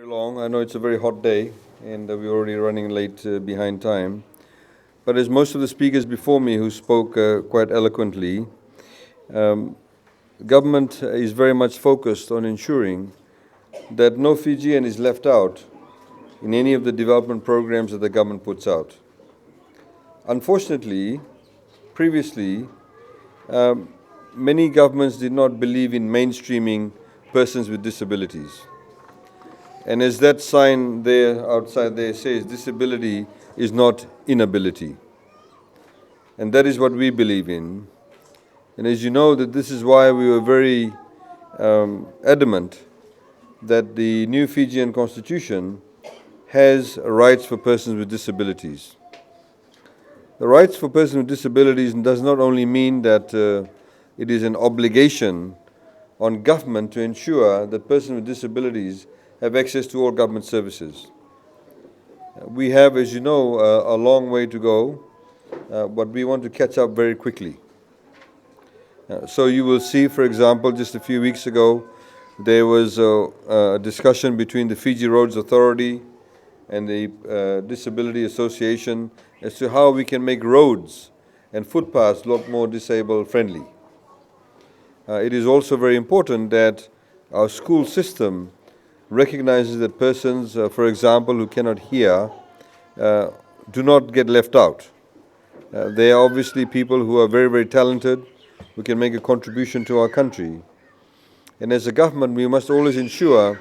long. I know it's a very hot day and we're already running late behind time. But as most of the speakers before me who spoke quite eloquently, government is very much focused on ensuring that no Fijian is left out in any of the development programs that the government puts out. Unfortunately, previously, many governments did not believe in mainstreaming persons with disabilities. And as that sign there outside there says, disability is not inability. And that is what we believe in. And as you know, that this is why we were very adamant that the new Fijian constitution has rights for persons with disabilities. The rights for persons with disabilities does not only mean that it is an obligation on government to ensure that persons with disabilities have access to all government services. We have, as you know, a long way to go, but we want to catch up very quickly. So you will see, for example, just a few weeks ago, there was a discussion between the Fiji Roads Authority and the Disability Association as to how we can make roads and footpaths a lot more disabled friendly. It is also very important that our school system recognizes that persons, for example, who cannot hear, do not get left out. They are obviously people who are very, very talented, who can make a contribution to our country. And as a government, we must always ensure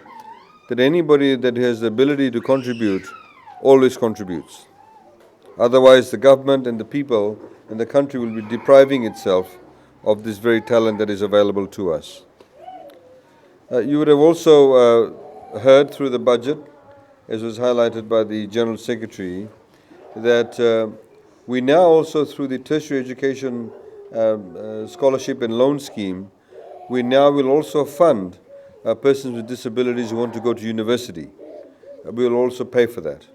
that anybody that has the ability to contribute always contributes. Otherwise, the government and the people and the country will be depriving itself of this very talent that is available to us. You would have also heard through the budget, as was highlighted by the General Secretary, that we now also through the Tertiary Education Scholarship and Loan Scheme, we now will also fund persons with disabilities who want to go to university. We will also pay for that.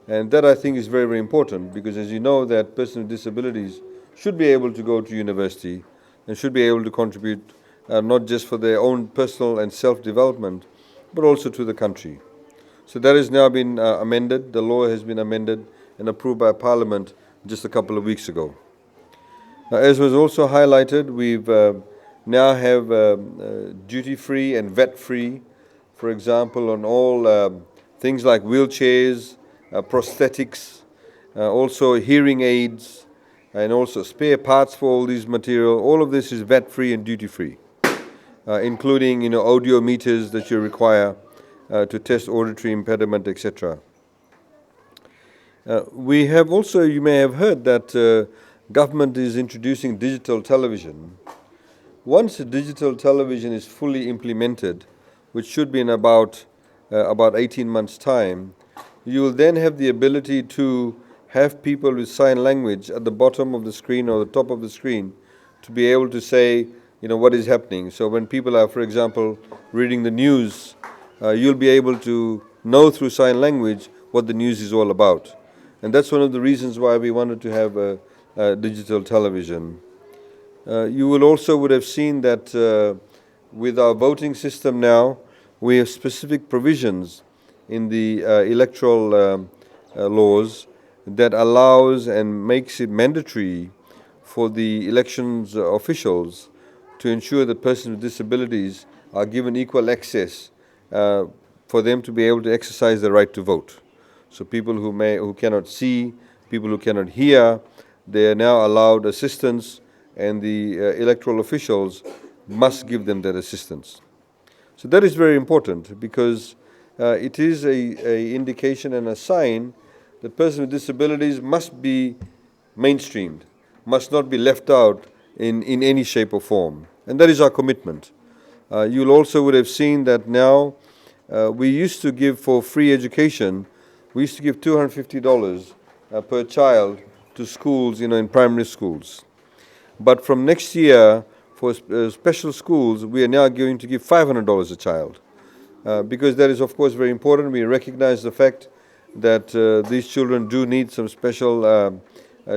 And that I think is very, very important because as you know that persons with disabilities should be able to go to university and should be able to contribute not just for their own personal and self-development, but also to the country. So that has now been amended. The law has been amended and approved by Parliament just a couple of weeks ago. As was also highlighted, we've now have duty-free and VAT-free, for example, on all things like wheelchairs, prosthetics, also hearing aids, and also spare parts for all these material. All of this is VAT-free and duty-free, including audio meters that you require to test auditory impairment, etc. We have also, you may have heard that government is introducing digital television. Once digital television is fully implemented, which should be in about 18 months' time, you will then have the ability to have people with sign language at the bottom of the screen or the top of the screen to be able to say, what is happening. So when people are, for example, reading the news, you'll be able to know through sign language what the news is all about. And that's one of the reasons why we wanted to have a digital television. You will also would have seen that with our voting system now, we have specific provisions in the electoral laws that allows and makes it mandatory for the elections officials to ensure that persons with disabilities are given equal access for them to be able to exercise the right to vote. So people who cannot see, people who cannot hear, they are now allowed assistance, and the electoral officials must give them that assistance. So that is very important because it is a indication and a sign that persons with disabilities must be mainstreamed, must not be left out in any shape or form. And that is our commitment. You also would have seen that now we used to give for free education, we used to give $250 per child to schools, in primary schools. But from next year, for special schools, we are now going to give $500 a child. Because that is, of course, very important. We recognize the fact that these children do need some special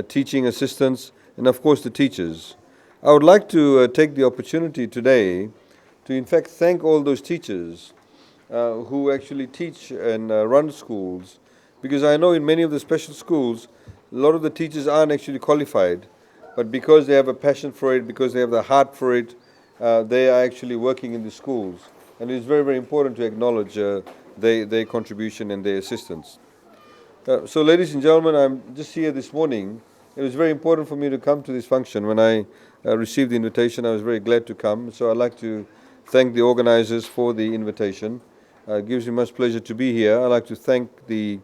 teaching assistance, and of course the teachers. I would like to take the opportunity today to in fact thank all those teachers who actually teach and run schools, because I know in many of the special schools, a lot of the teachers aren't actually qualified, but because they have a passion for it, because they have the heart for it, they are actually working in the schools. And it's very, very important to acknowledge their contribution and their assistance. So, ladies and gentlemen, I'm just here this morning. It was very important for me to come to this function. When I received the invitation, I was very glad to come. So I'd like to thank the organizers for the invitation. It gives me much pleasure to be here. I'd like to thank the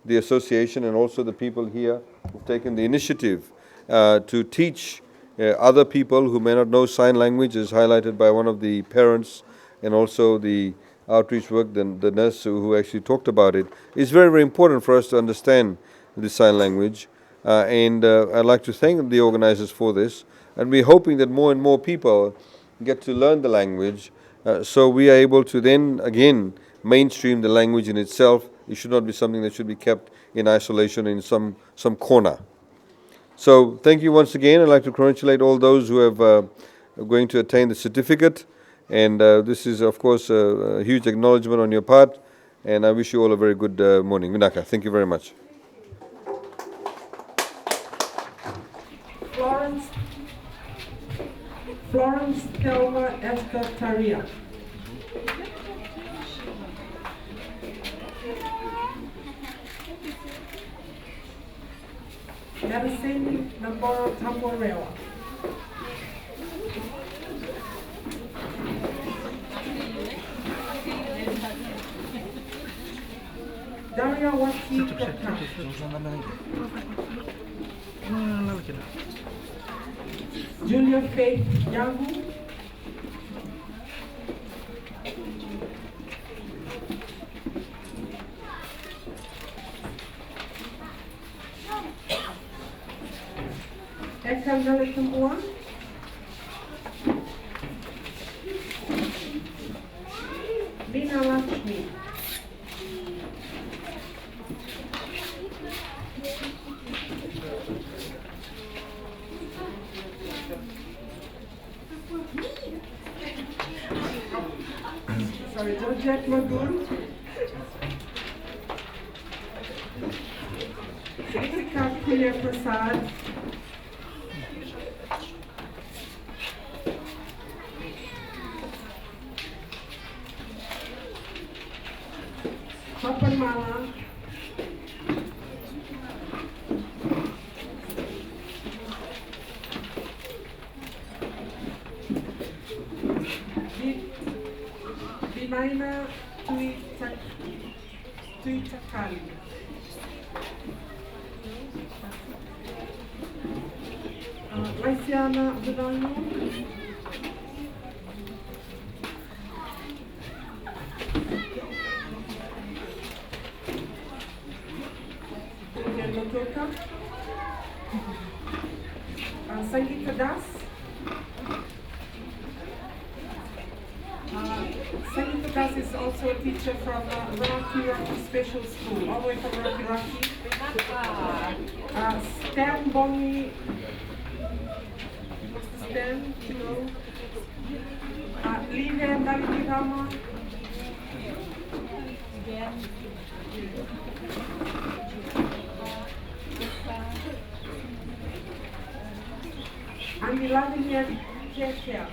association and also the people here who've taken the initiative to teach other people who may not know sign language, as highlighted by one of the parents and also the outreach work, the nurse who actually talked about it. It's very, very important for us to understand the sign language. And I'd like to thank the organizers for this. And we're hoping that more and more people get to learn the language, so we are able to then, again, mainstream the language in itself. It should not be something that should be kept in isolation in some corner. So thank you once again. I'd like to congratulate all those who have going to attain the certificate. And this is, of course, a huge acknowledgement on your part. And I wish you all a very good morning. Vinaka, thank you very much. Florence Thelma Esther Taria. Medicine Namboro Tamborewa. Daria Waki Kaka. Julia Faith Yahu. Ekangale Kumbua. Lina Lakshmi. Sorry, Georgette Magun. Ritika Priya Prasad. Papan Mala. Vinaina Tuitakali. Lysiana Vidano. Lautoka. Sangeeta Das. Sayed Das is also a teacher from Raki Special School, all the way from Raki. Stan Bongi. What's the Stan? You know? Live and Dalini Rama. And Vladimir Kekya.